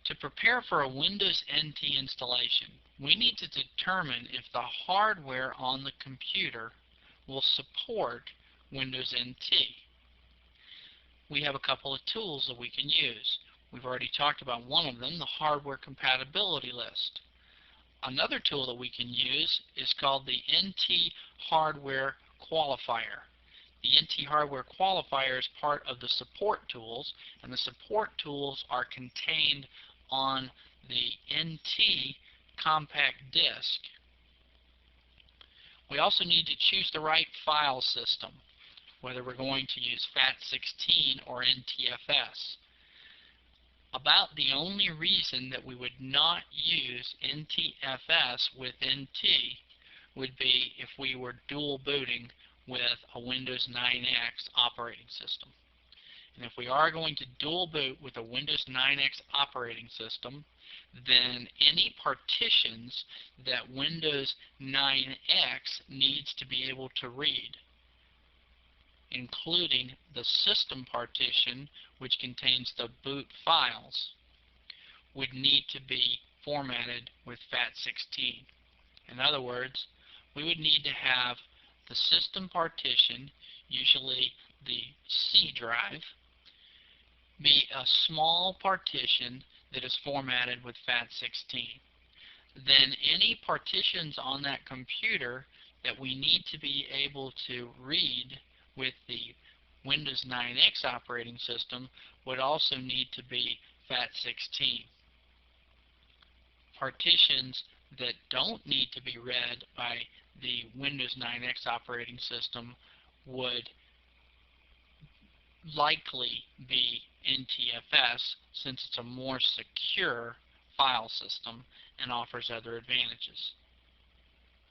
To prepare for a Windows NT installation, we need to determine if the hardware on the computer will support Windows NT. We have a couple of tools that we can use. We've already talked about one of them, the hardware compatibility list. Another tool that we can use is called the NT Hardware Qualifier. The NT Hardware Qualifier is part of the support tools, and the support tools are contained on the NT compact disc. We also need to choose the right file system, whether we're going to use FAT16 or NTFS. About the only reason that we would not use NTFS with NT would be if we were dual booting with a Windows 9X operating system. And if we are going to dual boot with a Windows 9X operating system, then any partitions that Windows 9X needs to be able to read, including the system partition, which contains the boot files, would need to be formatted with FAT16. In other words, we would need to have the system partition, usually the C drive, be a small partition that is formatted with FAT16. Then any partitions on that computer that we need to be able to read with the Windows 9X operating system would also need to be FAT16. Partitions that don't need to be read by the Windows 9X operating system would likely be NTFS, since it's a more secure file system and offers other advantages.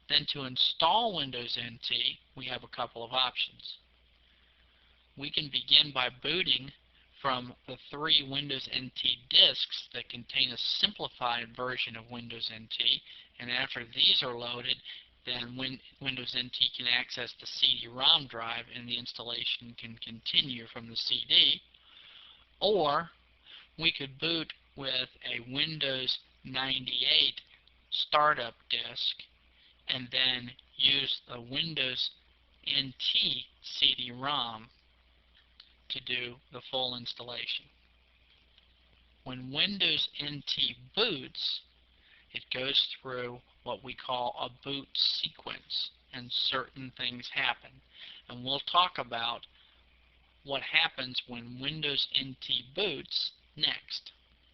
Then to install Windows NT, we have a couple of options. We can begin by booting from the 3 Windows NT disks that contain a simplified version of Windows NT, and after these are loaded, then Windows NT can access the CD-ROM drive and the installation can continue from the CD. Or we could boot with a Windows 98 startup disk and then use the Windows NT CD-ROM to do the full installation. When Windows NT boots, it goes through what we call a boot sequence, and certain things happen. And we'll talk about what happens when Windows NT boots next.